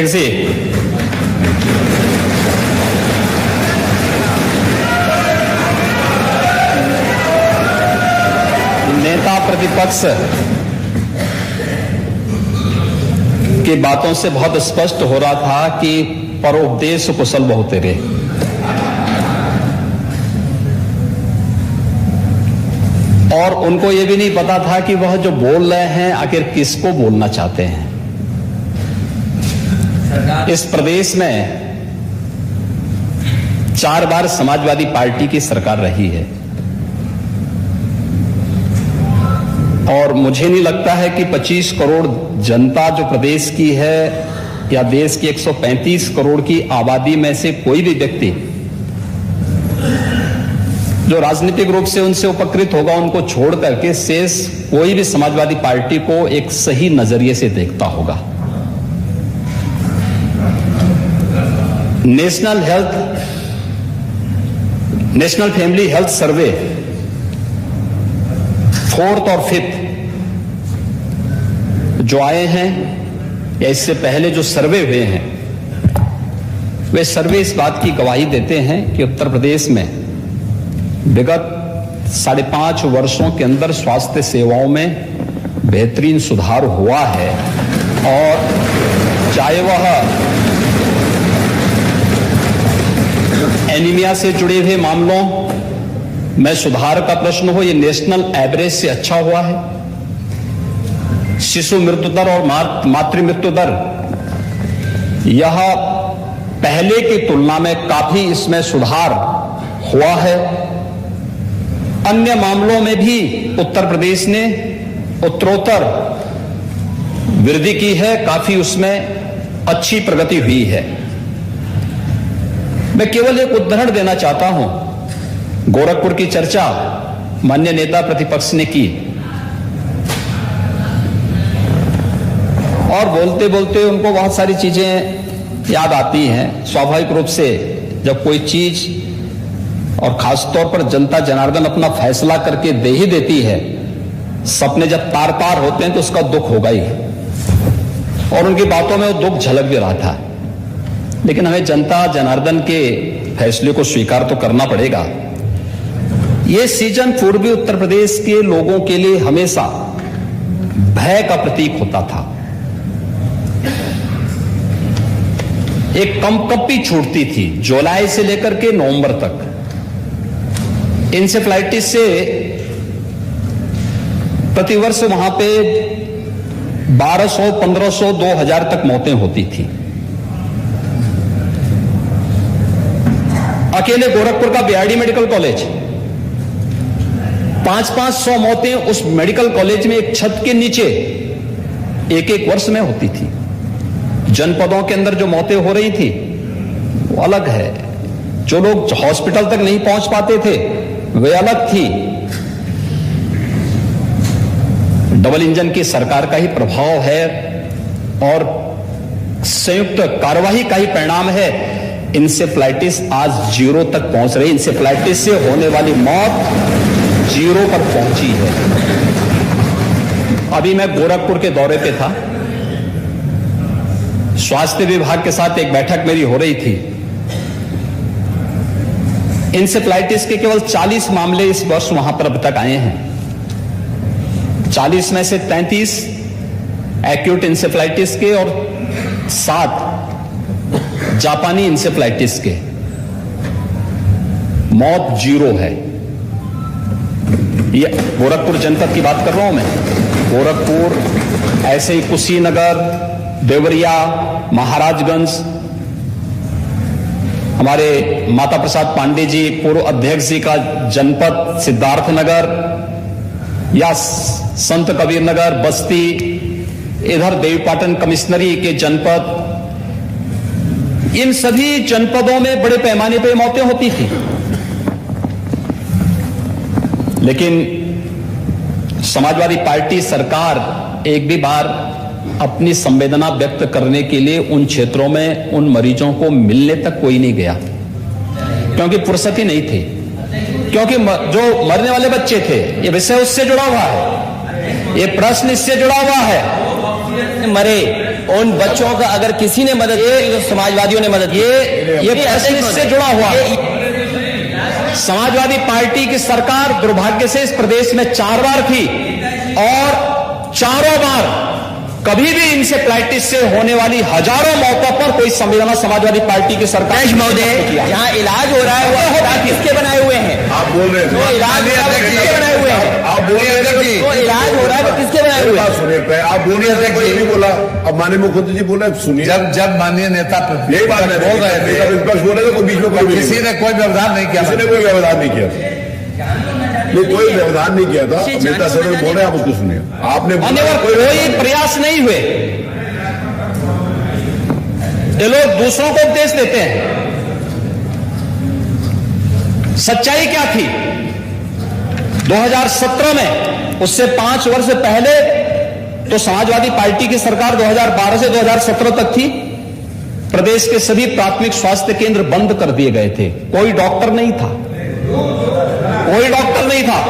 से नेता प्रतिपक्ष की बातों से बहुत स्पष्ट हो रहा था कि परोपदेश कुशल बहु तेरे। और उनको यह भी नहीं पता था कि वह जो बोल रहे हैं आखिर किसको बोलना चाहते हैं। इस प्रदेश में 4 बार समाजवादी पार्टी की सरकार रही है और मुझे नहीं लगता है कि 25 करोड़ जनता जो प्रदेश की है या देश की 135 करोड़ की आबादी में से कोई भी व्यक्ति जो राजनीतिक रूप से उनसे उपकृत होगा उनको छोड़ करके शेष कोई भी समाजवादी पार्टी को एक सही नजरिए से देखता होगा। National family health survey 4th और 5th जो आए हैं या इससे पहले जो सर्वे हुए हैं वे सर्वे इस बात की गवाही देते हैं कि उत्तर प्रदेश में विगत 5.5 वर्षों के अंदर स्वास्थ्य सेवाओं में बेहतरीन सुधार हुआ है और चाहे वह एनीमिया से जुड़े हुए मामलों में सुधार का प्रश्न हो, यह नेशनल एवरेज से अच्छा हुआ है। शिशु मृत्यु दर और मातृ मृत्यु दर यह पहले की तुलना में काफी इसमें सुधार हुआ है। अन्य मामलों में भी उत्तर प्रदेश ने उत्तरोत्तर वृद्धि की है, काफी उसमें अच्छी प्रगति हुई है। मैं केवल एक उदाहरण देना चाहता हूं। गोरखपुर की चर्चा माननीय नेता प्रतिपक्ष ने की और बोलते बोलते उनको बहुत सारी चीजें याद आती हैं। स्वाभाविक रूप से जब कोई चीज और खासतौर पर जनता जनार्दन अपना फैसला करके दे ही देती है, सपने जब तार तार होते हैं तो उसका दुख होगा ही और उनकी बातों में वो दुख झलक भी रहा था। लेकिन हमें जनता जनार्दन के फैसले को स्वीकार तो करना पड़ेगा। यह सीजन पूर्वी उत्तर प्रदेश के लोगों के लिए हमेशा भय का प्रतीक होता था। एक कंपकपी छूटती थी जुलाई से लेकर के नवंबर तक। इंसेफ्लाइटिस से प्रतिवर्ष वहां पे 1200, 1500, 2000 तक मौतें होती थी। अकेले गोरखपुर का बीआरडी मेडिकल कॉलेज 500-500 मौतें उस मेडिकल कॉलेज में एक छत के नीचे एक वर्ष में होती थी। जनपदों के अंदर जो मौतें हो रही थी वो अलग है। जो लोग हॉस्पिटल तक नहीं पहुंच पाते थे वे अलग थी। डबल इंजन की सरकार का ही प्रभाव है और संयुक्त कार्यवाही का ही परिणाम है। इंसेफ्लाइटिस आज 0 तक पहुंच रही। इंसेफ्लाइटिस से होने वाली मौत 0 पर पहुंची है। अभी मैं गोरखपुर के दौरे पे था। स्वास्थ्य विभाग के साथ एक बैठक मेरी हो रही थी। इंसेफ्लाइटिस के केवल 40 मामले इस वर्ष वहां पर अब तक आए हैं। 40 में से 33 एक्यूट इंसेफ्लाइटिस के और 7 जापानी इंसेफ्लाइटिस के। मौत 0 है। ये गोरखपुर जनपद की बात कर रहा हूं मैं। गोरखपुर, ऐसे ही कुशीनगर, देवरिया, महाराजगंज, हमारे माता प्रसाद पांडे जी पूर्व अध्यक्ष जी का जनपद सिद्धार्थनगर या संत कबीर नगर, बस्ती, इधर देवीपाटन कमिश्नरी के जनपद, इन सभी जनपदों में बड़े पैमाने पर मौतें होती थी। लेकिन समाजवादी पार्टी सरकार एक भी बार अपनी संवेदना व्यक्त करने के लिए उन क्षेत्रों में उन मरीजों को मिलने तक कोई नहीं गया, क्योंकि फुर्सत ही नहीं थी। क्योंकि जो मरने वाले बच्चे थे, ये विषय उससे जुड़ा हुआ है, ये प्रश्न इससे जुड़ा हुआ है। मरे उन बच्चों का अगर किसी ने मदद की तो समाजवादियों ने मदद की। ये प्रश्न इससे जुड़ा हुआ है। समाजवादी पार्टी की सरकार दुर्भाग्य से इस प्रदेश में 4 बार थी और चारों बार कभी भी इंसेफ्लाइटिस से होने वाली हजारों मौतों पर कोई संवेदना समाजवादी पार्टी की सरकार महोदय यहाँ इलाज हो रहा है वो किसके बनाए हुए हैं? आप बोल रहे हैं इलाज हो रहा है वो किसके बनाए हुए हैं? आप बोल रहे थे वो इलाज हो रहा है वो किसके बनाए हुए हैं? सुनिए, आप बोल रहे थे कोई नहीं बोला। अब माननीय मुख्यमंत्री जी बोले, सुनिए। जब माननीय नेता यही बात बोल रहे थे, विपक्ष बोले तो कोई बीच में कोई किसी ने कोई व्यवधान नहीं किया, किसी ने कोई व्यवधान नहीं किया, नहीं कोई व्यवधान नहीं किया था। नेता सदन बोल रहे हैं, आप उसको सुनिए। आपने कोई प्रयास नहीं हुए। ये लोग दूसरों को उपदेश देते हैं। सच्चाई क्या थी? 2017 में, उससे 5 वर्ष पहले तो समाजवादी पार्टी की सरकार 2012 से 2017 तक थी। प्रदेश के सभी प्राथमिक स्वास्थ्य केंद्र बंद कर दिए गए थे। कोई डॉक्टर नहीं था, कोई डॉक्टर नहीं था।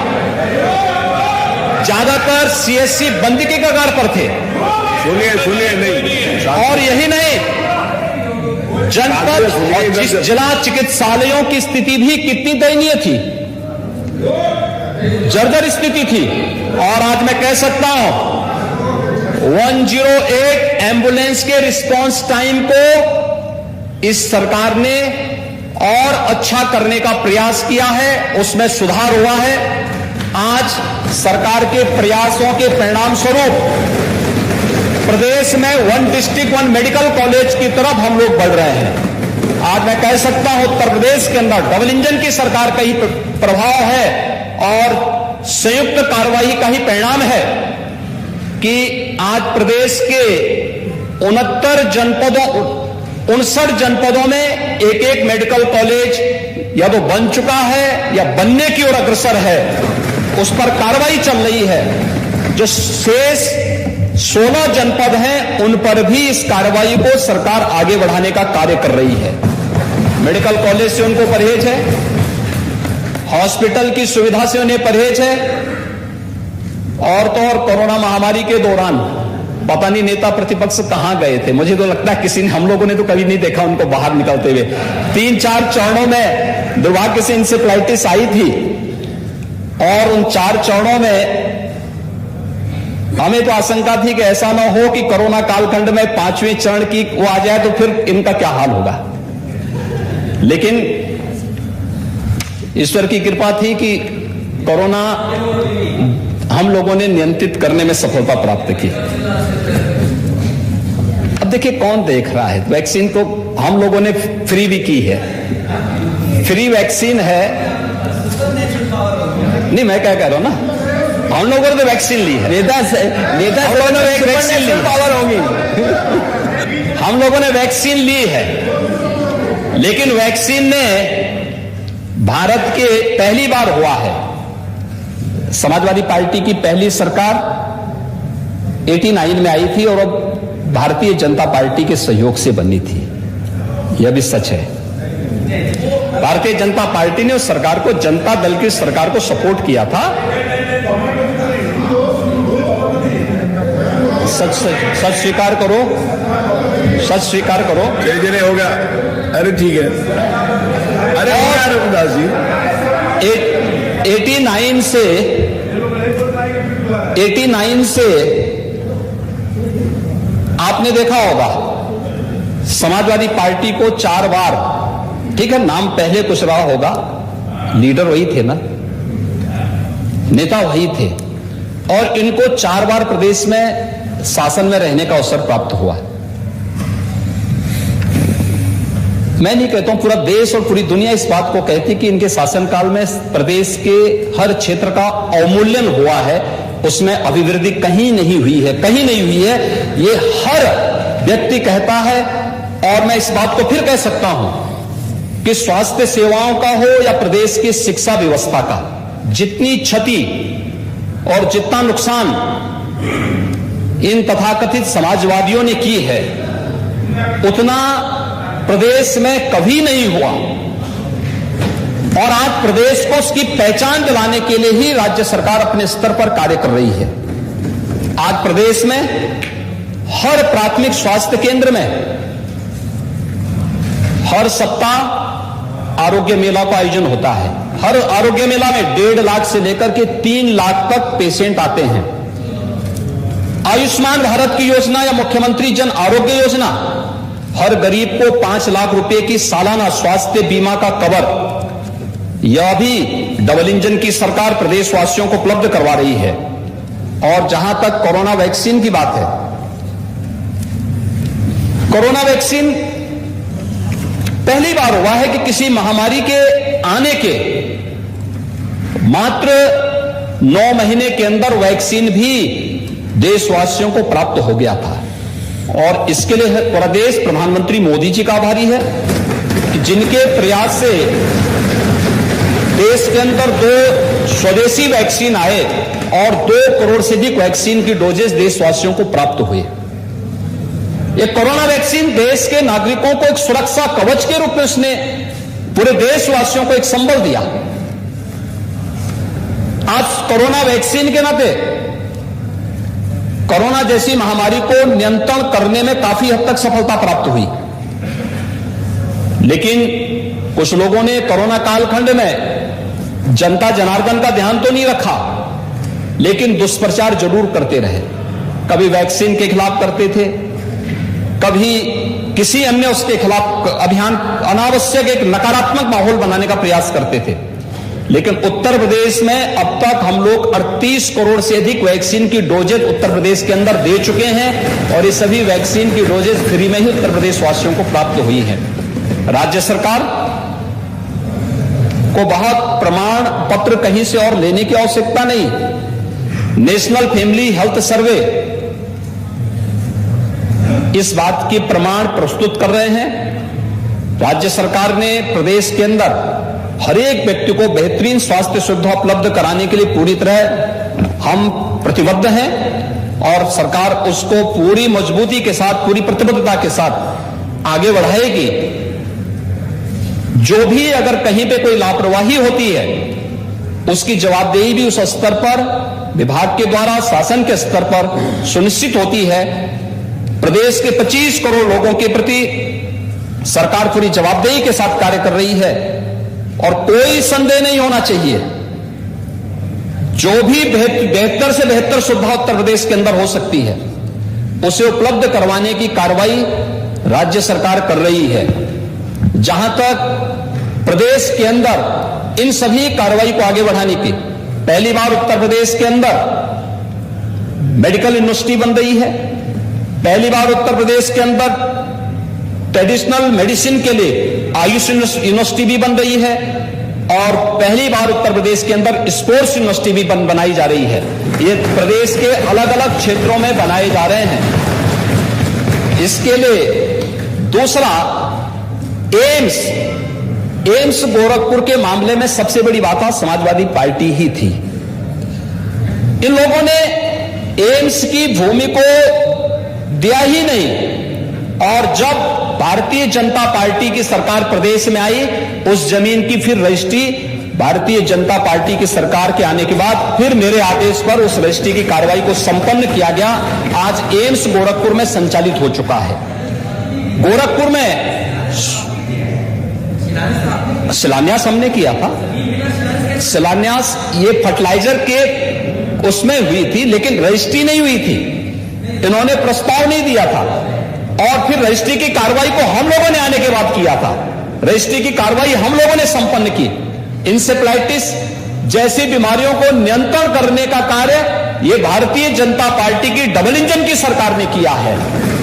ज्यादातर सीएससी बंद के कगार पर थे। सुनिए नहीं, और यही नहीं, जनपद और जिला चिकित्सालयों की स्थिति भी कितनी दयनीय थी, जर्जर स्थिति थी। और आज मैं कह सकता हूं 108 एम्बुलेंस के रिस्पांस टाइम को इस सरकार ने और अच्छा करने का प्रयास किया है, उसमें सुधार हुआ है। आज सरकार के प्रयासों के परिणाम स्वरूप प्रदेश में 1 डिस्ट्रिक्ट 1 मेडिकल कॉलेज की तरफ हम लोग बढ़ रहे हैं। आज मैं कह सकता हूं उत्तर प्रदेश के अंदर डबल इंजन की सरकार का ही प्रभाव है और संयुक्त कार्रवाई का ही परिणाम है कि आज प्रदेश के 59 जनपदों में एक मेडिकल कॉलेज या तो बन चुका है या बनने की ओर अग्रसर है, उस पर कार्रवाई चल रही है। जो शेष 16 जनपद हैं उन पर भी इस कार्रवाई को सरकार आगे बढ़ाने का कार्य कर रही है। मेडिकल कॉलेज से उनको परहेज है, हॉस्पिटल की सुविधा से उन्हें परहेज है। और तो और कोरोना महामारी के दौरान पता नहीं नेता प्रतिपक्ष कहां गए थे, मुझे तो लगता है किसी ने, हम लोगों ने तो कभी नहीं देखा उनको बाहर निकलते हुए। 3-4 चरणों में दुर्भाग्य से इंसेफ्लाइटिस आई थी और उन 4 चरणों में हमें तो आशंका थी कि ऐसा ना हो कि कोरोना कालखंड में 5वें चरण की वो आ जाए तो फिर इनका क्या हाल होगा। लेकिन ईश्वर की कृपा थी कि कोरोना हम लोगों ने नियंत्रित करने में सफलता प्राप्त की। अब देखिए कौन देख रहा है, वैक्सीन तो हम लोगों ने फ्री भी की है, फ्री वैक्सीन है। नहीं मैं क्या कह रहा हूं ना, हम लोगों ने तो वैक्सीन ली है, नेता वैक्सीन ली, पावर होगी। हम लोगों ने वैक्सीन ली है, लेकिन वैक्सीन ने भारत के पहली बार हुआ है, समाजवादी पार्टी की पहली सरकार 89 में आई थी और अब भारतीय जनता पार्टी के सहयोग से बनी थी। यह भी सच है। भारतीय जनता पार्टी ने उस सरकार को, जनता दल की सरकार को सपोर्ट किया था। सच स्वीकार करो, सच स्वीकार करो। जय हो गया। अरे ठीक है, अरे रघुदास जी 89 से आपने देखा होगा समाजवादी पार्टी को 4 बार, ठीक है नाम पहले कुछ रहा होगा, लीडर वही थे ना, नेता वही थे, और इनको 4 बार प्रदेश में शासन में रहने का अवसर प्राप्त हुआ। मैं नहीं कहता हूं, पूरा देश और पूरी दुनिया इस बात को कहती कि इनके शासनकाल में प्रदेश के हर क्षेत्र का अवमूल्यन हुआ है, उसमें अभिवृद्धि कहीं नहीं हुई है, कहीं नहीं हुई है। ये हर व्यक्ति कहता है। और मैं इस बात को फिर कह सकता हूं कि स्वास्थ्य सेवाओं का हो या प्रदेश की शिक्षा व्यवस्था का, जितनी क्षति और जितना नुकसान इन तथाकथित समाजवादियों ने की है, उतना प्रदेश में कभी नहीं हुआ। और आज प्रदेश को उसकी पहचान दिलाने के लिए ही राज्य सरकार अपने स्तर पर कार्य कर रही है। आज प्रदेश में हर प्राथमिक स्वास्थ्य केंद्र में हर सप्ताह आरोग्य मेला का आयोजन होता है। हर आरोग्य मेला में 1.5 लाख से लेकर के 3 लाख तक पेशेंट आते हैं। आयुष्मान भारत की योजना या मुख्यमंत्री जन आरोग्य योजना हर गरीब को 5 लाख रुपए की सालाना स्वास्थ्य बीमा का कवर, यह भी डबल इंजन की सरकार प्रदेशवासियों को उपलब्ध करवा रही है। और जहां तक कोरोना वैक्सीन की बात है, कोरोना वैक्सीन पहली बार हुआ है कि किसी महामारी के आने के मात्र 9 महीने के अंदर वैक्सीन भी देशवासियों को प्राप्त हो गया था। और इसके लिए प्रदेश प्रधानमंत्री मोदी जी का आभारी है कि जिनके प्रयास से देश के अंदर 2 स्वदेशी वैक्सीन आए और 2 करोड़ से अधिक वैक्सीन की डोजेस देशवासियों को प्राप्त हुए। ये कोरोना वैक्सीन देश के नागरिकों को एक सुरक्षा कवच के रूप में उसने पूरे देशवासियों को एक संबल दिया। आज कोरोना वैक्सीन के नाते कोरोना जैसी महामारी को नियंत्रण करने में काफी हद तक सफलता प्राप्त हुई। लेकिन कुछ लोगों ने कोरोना कालखंड में जनता जनार्दन का ध्यान तो नहीं रखा, लेकिन दुष्प्रचार जरूर करते रहे। कभी वैक्सीन के खिलाफ करते थे, कभी किसी अन्य उसके खिलाफ अभियान, अनावश्यक एक नकारात्मक माहौल बनाने का प्रयास करते थे। लेकिन उत्तर प्रदेश में अब तक हम लोग 38 करोड़ से अधिक वैक्सीन की डोजेज उत्तर प्रदेश के अंदर दे चुके हैं और ये सभी वैक्सीन की डोजेज फ्री में ही उत्तर प्रदेश वासियों को प्राप्त हुई है। राज्य सरकार को बहुत प्रमाण पत्र कहीं से और लेने की आवश्यकता नहीं। नेशनल फैमिली हेल्थ सर्वे इस बात की प्रमाण प्रस्तुत कर रहे हैं। राज्य सरकार ने प्रदेश के अंदर हर एक व्यक्ति को बेहतरीन स्वास्थ्य सुविधा उपलब्ध कराने के लिए पूरी तरह हम प्रतिबद्ध हैं और सरकार उसको पूरी मजबूती के साथ, पूरी प्रतिबद्धता के साथ आगे बढ़ाएगी। जो भी अगर कहीं पे कोई लापरवाही होती है उसकी जवाबदेही भी उस स्तर पर विभाग के द्वारा, शासन के स्तर पर सुनिश्चित होती है। प्रदेश के 25 करोड़ लोगों के प्रति सरकार पूरी जवाबदेही के साथ कार्य कर रही है और कोई संदेह नहीं होना चाहिए, जो भी बेहतर से बेहतर सुविधा उत्तर प्रदेश के अंदर हो सकती है उसे उपलब्ध करवाने की कार्रवाई राज्य सरकार कर रही है। जहां तक प्रदेश के अंदर इन सभी कार्रवाई को आगे बढ़ाने की, पहली बार उत्तर प्रदेश के अंदर मेडिकल यूनिवर्सिटी बन रही है। पहली बार उत्तर प्रदेश के अंदर ट्रेडिशनल मेडिसिन के लिए आयुष यूनिवर्सिटी भी बन रही है और पहली बार उत्तर प्रदेश के अंदर स्पोर्ट्स यूनिवर्सिटी भी बनाई जा रही है। ये प्रदेश के अलग अलग क्षेत्रों में बनाए जा रहे हैं। इसके लिए दूसरा, एम्स गोरखपुर के मामले में सबसे बड़ी बात समाजवादी पार्टी ही थी। इन लोगों ने एम्स की भूमि को दिया ही नहीं और जब भारतीय जनता पार्टी की सरकार प्रदेश में आई, उस जमीन की फिर रजिस्ट्री भारतीय जनता पार्टी की सरकार के आने के बाद फिर मेरे आदेश पर उस रजिस्ट्री की कार्रवाई को संपन्न किया गया। आज एम्स गोरखपुर में संचालित हो चुका है। गोरखपुर में शिलान्यास हमने किया था। शिलान्यास ये फर्टिलाइजर के उसमें हुई थी, लेकिन रजिस्ट्री नहीं हुई थी। इन्होंने प्रस्ताव नहीं दिया था और फिर रजिस्ट्री की कार्रवाई को हम लोगों ने आने के बाद किया था। रजिस्ट्री की कार्रवाई हम लोगों ने संपन्न की। इंसेफ्लाइटिस जैसी बीमारियों को नियंत्रण करने का कार्य ये भारतीय जनता पार्टी की डबल इंजन की सरकार ने किया है।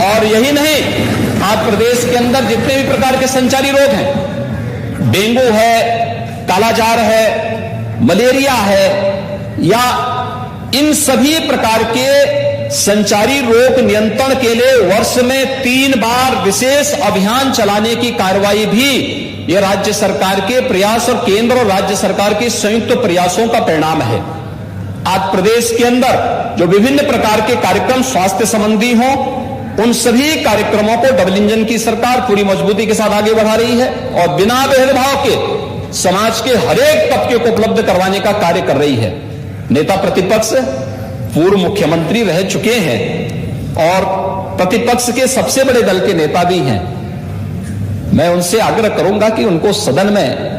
और यही नहीं, आज प्रदेश के अंदर जितने भी प्रकार के संचारी रोग हैं, डेंगू है, कालाजार है, मलेरिया है, या इन सभी प्रकार के संचारी रोग नियंत्रण के लिए वर्ष में 3 बार विशेष अभियान चलाने की कार्रवाई भी ये राज्य सरकार के प्रयास और केंद्र और राज्य सरकार के संयुक्त प्रयासों का परिणाम है। आज प्रदेश के अंदर जो विभिन्न प्रकार के कार्यक्रम स्वास्थ्य संबंधी हों, उन सभी कार्यक्रमों को डबल इंजन की सरकार पूरी मजबूती के साथ आगे बढ़ा रही है और बिना भेदभाव के समाज के हर एक तबके को उपलब्ध करवाने का कार्य कर रही है। नेता प्रतिपक्ष पूर्व मुख्यमंत्री रह चुके हैं और प्रतिपक्ष के सबसे बड़े दल के नेता भी हैं, मैं उनसे आग्रह करूंगा कि उनको सदन में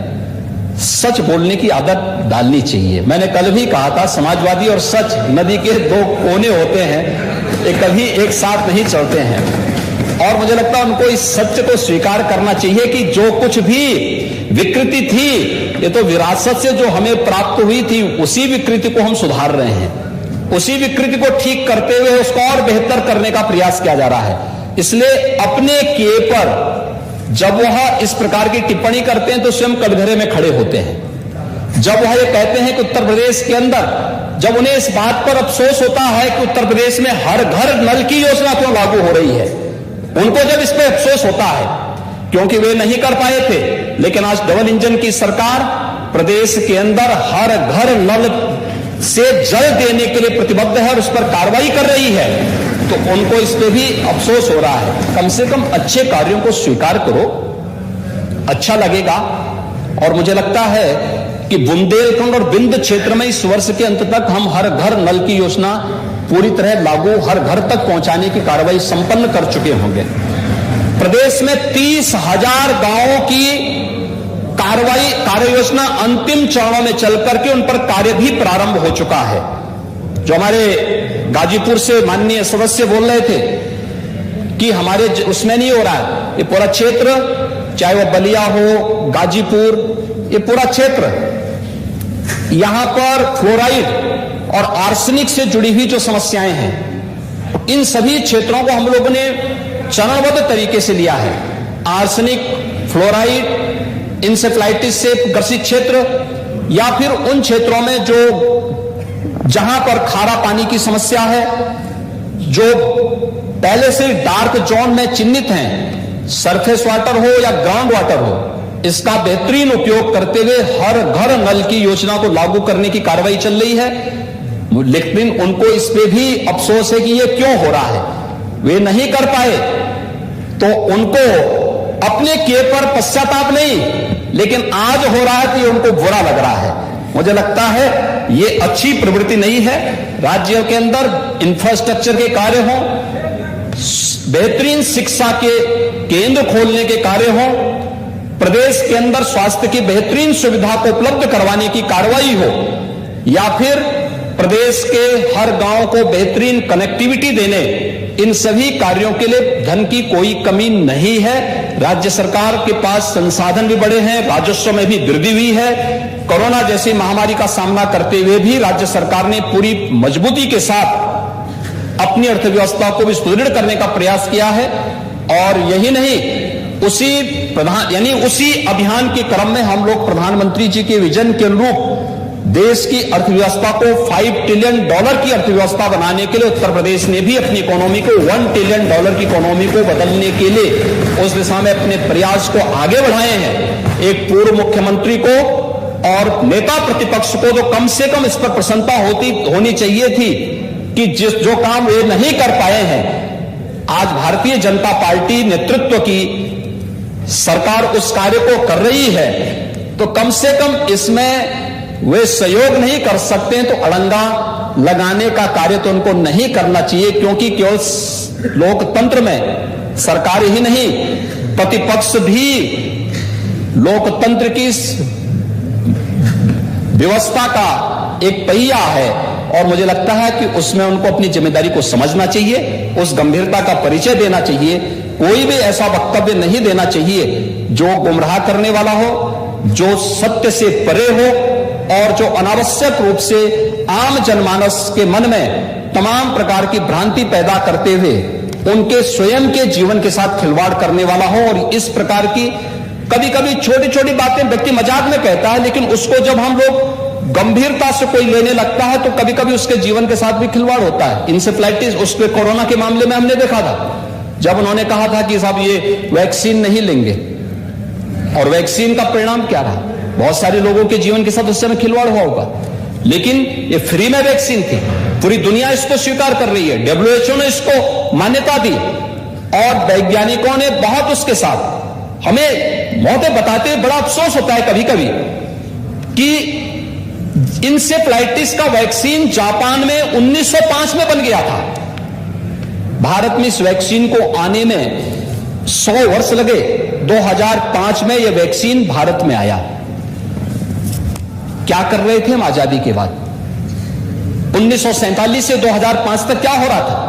सच बोलने की आदत डालनी चाहिए। मैंने कल भी कहा था, समाजवादी और सच नदी के दो कोने होते हैं, ये कभी एक साथ नहीं चलते हैं। और मुझे लगता है उनको इस सत्य को स्वीकार करना चाहिए कि जो कुछ भी विकृति थी, ये तो विरासत से जो हमें प्राप्त हुई थी, उसी विकृति को हम सुधार रहे हैं, उसी विकृति को ठीक करते हुए उसको और बेहतर करने का प्रयास किया जा रहा है। इसलिए अपने किए पर जब वह इस प्रकार की टिप्पणी करते हैं तो स्वयं कटघरे में खड़े होते हैं। जब वह ये कहते हैं कि उत्तर प्रदेश के अंदर, जब उन्हें इस बात पर अफसोस होता है कि उत्तर प्रदेश में हर घर नल की योजना क्यों लागू हो रही है, उनको जब इस पर अफसोस होता है क्योंकि वे नहीं कर पाए थे, लेकिन आज डबल इंजन की सरकार प्रदेश के अंदर हर घर नल से जल देने के लिए प्रतिबद्ध है और उस पर कार्रवाई कर रही है, तो उनको इस पे भी अफसोस हो रहा है। कम से कम अच्छे कार्यों को स्वीकार करो, अच्छा लगेगा। और मुझे लगता है कि बुंदेलखंड और विंध्य क्षेत्र में इस वर्ष के अंत तक हम हर घर नल की योजना पूरी तरह लागू, हर घर तक पहुंचाने की कार्रवाई संपन्न कर चुके होंगे। प्रदेश में 30,000 गांवों की कार्य योजना अंतिम चरणों में चल करके उन पर कार्य भी प्रारंभ हो चुका है। जो हमारे गाजीपुर से माननीय सदस्य बोल रहे थे कि हमारे उसमें नहीं हो रहा है, ये पूरा क्षेत्र, चाहे वो बलिया हो, गाजीपुर, ये पूरा क्षेत्र, यहां पर फ्लोराइड और आर्सेनिक से जुड़ी हुई जो समस्याएं हैं, इन सभी क्षेत्रों को हम लोगों ने चरणबद्ध तरीके से लिया है। आर्सेनिक, फ्लोराइड, इंसेफ्लाइटिस से ग्रसित क्षेत्र, या फिर उन क्षेत्रों में जो जहां पर खारा पानी की समस्या है, जो पहले से डार्क जोन में चिन्हित हैं, सरफेस वाटर हो या ग्राउंड वाटर हो, इसका बेहतरीन उपयोग करते हुए हर घर नल की योजना को लागू करने की कार्रवाई चल रही है। लेकिन उनको इस पे भी अफसोस है कि ये क्यों हो रहा है, वे नहीं कर पाए, तो उनको अपने किए पर पश्चाताप नहीं, लेकिन आज हो रहा है कि उनको बुरा लग रहा है। मुझे लगता है ये अच्छी प्रवृत्ति नहीं है। राज्यों के अंदर इंफ्रास्ट्रक्चर के कार्य हो, बेहतरीन शिक्षा के केंद्र खोलने के कार्य हो, प्रदेश के अंदर स्वास्थ्य की बेहतरीन सुविधा को उपलब्ध करवाने की कार्रवाई हो, या फिर प्रदेश के हर गांव को बेहतरीन कनेक्टिविटी देने, इन सभी कार्यों के लिए धन की कोई कमी नहीं है। राज्य सरकार के पास संसाधन भी बड़े हैं, राजस्व में भी वृद्धि हुई है। कोरोना जैसी महामारी का सामना करते हुए भी राज्य सरकार ने पूरी मजबूती के साथ अपनी अर्थव्यवस्था को भी सुदृढ़ करने का प्रयास किया है। और यही नहीं, उसी अभियान के क्रम में हम लोग प्रधानमंत्री जी के विजन के अनुरूप देश की अर्थव्यवस्था को $5 ट्रिलियन की अर्थव्यवस्था बनाने के लिए उत्तर प्रदेश ने भी अपनी इकोनॉमी को $1 ट्रिलियन की इकोनॉमी को बदलने के लिए उस दिशा में अपने प्रयास को आगे बढ़ाए हैं। एक पूर्व मुख्यमंत्री को और नेता प्रतिपक्ष को तो कम से कम इस पर प्रसन्नता होनी चाहिए थी कि जो काम वे नहीं कर पाए हैं, आज भारतीय जनता पार्टी नेतृत्व की सरकार उस कार्य को कर रही है, तो कम से कम इसमें वे सहयोग नहीं कर सकते हैं तो अड़ंगा लगाने का कार्य तो उनको नहीं करना चाहिए, क्योंकि केवल लोकतंत्र में सरकार ही नहीं, प्रतिपक्ष भी लोकतंत्र की व्यवस्था का एक पहिया है। और मुझे लगता है कि उसमें उनको अपनी जिम्मेदारी को समझना चाहिए, उस गंभीरता का परिचय देना चाहिए। कोई भी ऐसा वक्तव्य नहीं देना चाहिए जो गुमराह करने वाला हो, जो सत्य से परे हो और जो अनावश्यक रूप से आम जनमानस के मन में तमाम प्रकार की भ्रांति पैदा करते हुए उनके स्वयं के जीवन के साथ खिलवाड़ करने वाला हो। और इस प्रकार की कभी कभी छोटी छोटी बातें व्यक्ति मजाक में कहता है, लेकिन उसको जब हम लोग गंभीरता से कोई लेने लगता है तो कभी कभी उसके जीवन के साथ भी खिलवाड़ होता है। इंसेफ्लाइटिस, उसके कोरोना के मामले में हमने देखा था, जब उन्होंने कहा था कि साहब ये वैक्सीन नहीं लेंगे, और वैक्सीन का परिणाम क्या रहा, बहुत सारे लोगों के जीवन के साथ उस समय खिलवाड़ हुआ होगा। लेकिन ये फ्री में वैक्सीन थी, पूरी दुनिया इसको स्वीकार कर रही है, WHO ने इसको मान्यता दी और वैज्ञानिकों ने बहुत उसके साथ हमें मौतें बताते हुए बड़ा अफसोस होता है कभी कभी कि इंसेफ्लाइटिस का वैक्सीन जापान में 1905 में बन गया था। भारत में इस वैक्सीन को आने में 100 वर्ष लगे। 2005 में यह वैक्सीन भारत में आया। क्या कर रहे थे हम आजादी के बाद? 1947 से 2005 तक क्या हो रहा था?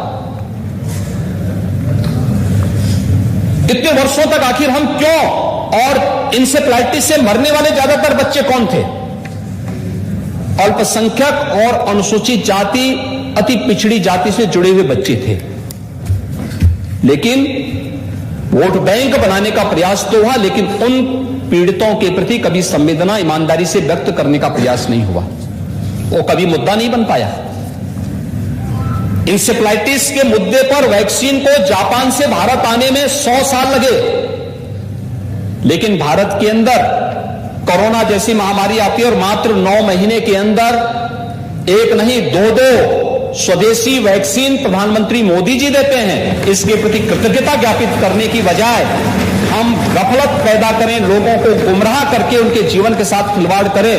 इतने वर्षों तक आखिर हम क्यों, और इंसेफ्लाइटिस से मरने वाले ज्यादातर बच्चे कौन थे? अल्पसंख्यक और अनुसूचित जाति, अति पिछड़ी जाति से जुड़े हुए बच्चे थे। लेकिन वोट बैंक बनाने का प्रयास तो हुआ, लेकिन उन पीड़ितों के प्रति कभी संवेदना ईमानदारी से व्यक्त करने का प्रयास नहीं हुआ। वो कभी मुद्दा नहीं बन पाया। इंसेफ्लाइटिस के मुद्दे पर वैक्सीन को जापान से भारत आने में 100 साल लगे, लेकिन भारत के अंदर कोरोना जैसी महामारी आती है और मात्र 9 महीने के अंदर एक नहीं 2 स्वदेशी वैक्सीन प्रधानमंत्री मोदी जी देते हैं। इसके प्रति कृतज्ञता ज्ञापित करने की बजाय हम गफलत पैदा करें, लोगों को गुमराह करके उनके जीवन के साथ खिलवाड़ करें,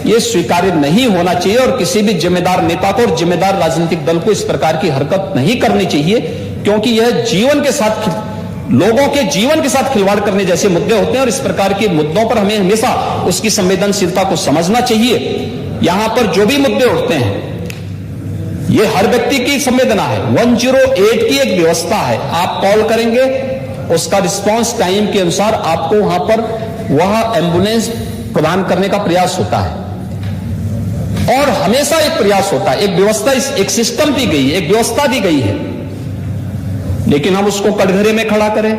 यह स्वीकार्य नहीं होना चाहिए। और किसी भी जिम्मेदार नेता को और जिम्मेदार राजनीतिक दल को इस प्रकार की हरकत नहीं करनी चाहिए, क्योंकि यह जीवन के साथ, लोगों के जीवन के साथ खिलवाड़ करने जैसे मुद्दे होते हैं। और इस प्रकार के मुद्दों पर हमें हमेशा उसकी संवेदनशीलता को समझना चाहिए। यहां पर जो भी मुद्दे उठते हैं, ये हर व्यक्ति की संवेदना है। 108 की एक व्यवस्था है, आप कॉल करेंगे, उसका रिस्पांस टाइम के अनुसार आपको वहां पर वह एम्बुलेंस प्रदान करने का प्रयास होता है। और हमेशा एक प्रयास होता है, एक व्यवस्था, एक सिस्टम दी गई है, एक व्यवस्था दी गई है, लेकिन हम उसको कटघरे में खड़ा करें।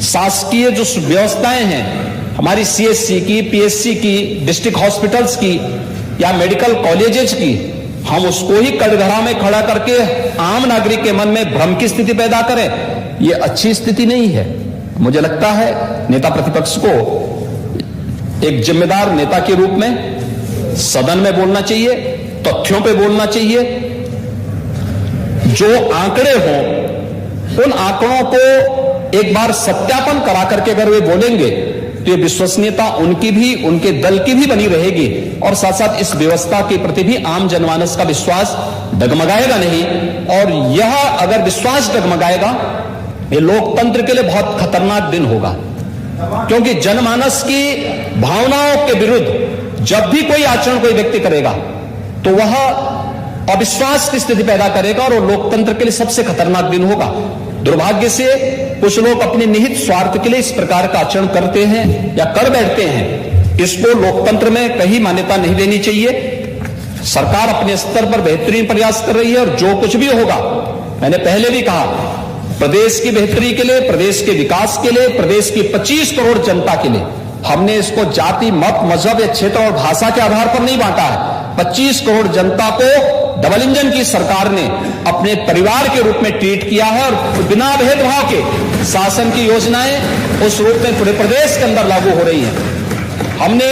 शासकीय जो व्यवस्थाएं हैं हमारी सीएचसी की, पीएचसी की, डिस्ट्रिक्ट हॉस्पिटल्स की या मेडिकल कॉलेजेस की, हम उसको ही कटघरा में खड़ा करके आम नागरिक के मन में भ्रम की स्थिति पैदा करें, यह अच्छी स्थिति नहीं है। मुझे लगता है नेता प्रतिपक्ष को एक जिम्मेदार नेता के रूप में सदन में बोलना चाहिए, तथ्यों पे बोलना चाहिए। जो आंकड़े हों, उन आंकड़ों को एक बार सत्यापन करा करके अगर वे बोलेंगे तो ये विश्वसनीयता उनकी भी, उनके दल की भी बनी रहेगी, और साथ साथ इस व्यवस्था के प्रति भी आम जनमानस का विश्वास डगमगाएगा नहीं। और यह अगर विश्वास डगमगाएगा, ये लोकतंत्र के लिए बहुत खतरनाक दिन होगा, क्योंकि जनमानस की भावनाओं के विरुद्ध जब भी कोई आचरण कोई व्यक्ति करेगा तो वह अविश्वास की स्थिति पैदा करेगा, और वो लोकतंत्र के लिए सबसे खतरनाक दिन होगा। दुर्भाग्य से कुछ लोग अपने निहित स्वार्थ के लिए इस प्रकार का आचरण करते हैं या कर बैठते हैं। इसको लोकतंत्र में कहीं मान्यता नहीं देनी चाहिए। सरकार अपने स्तर पर बेहतरीन प्रयास कर रही है, और जो कुछ भी होगा, मैंने पहले भी कहा, प्रदेश की बेहतरी के लिए, प्रदेश के विकास के लिए, प्रदेश की 25 करोड़ जनता के लिए हमने इसको जाति, मत, मजहब या क्षेत्र और भाषा के आधार पर नहीं बांटा है। 25 करोड़ जनता को डबल इंजन की सरकार ने अपने परिवार के रूप में ट्रीट किया है, और बिना भेदभाव के शासन की योजनाएं उस रूप में पूरे प्रदेश के अंदर लागू हो रही हैं। हमने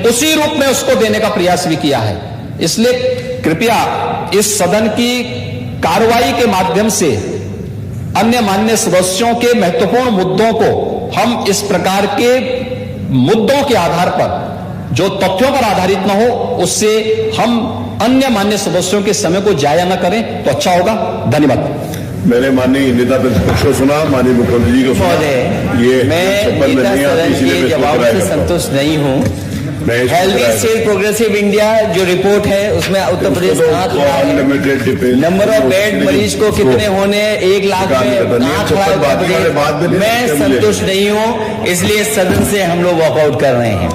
उसी रूप में उसको देने का प्रयास भी किया है। इसलिए कृपया इस सदन की कार्रवाई के माध्यम से अन्य माननीय सदस्यों के महत्वपूर्ण मुद्दों को हम इस प्रकार के मुद्दों के आधार पर, जो तथ्यों पर आधारित न हो, उससे हम अन्य माननीय सदस्यों के समय को जाया न करें तो अच्छा होगा। धन्यवाद। मैंने माननीय नेता प्रतिपक्ष को सुना, माननीय मुख्यमंत्री जी को सुना। ये मैं नेता सदन के जवाब से संतुष्ट नहीं हूँ। हेल्दी स्टेट प्रोग्रेसिव इंडिया जो रिपोर्ट है उसमें Uttar Pradesh 8 lakh, number of bed मरीज को कितने होने, 1 लाख में 8 लाख, मैं संतुष्ट नहीं हूँ। इसलिए सदन से हम लोग वॉकआउट कर रहे हैं।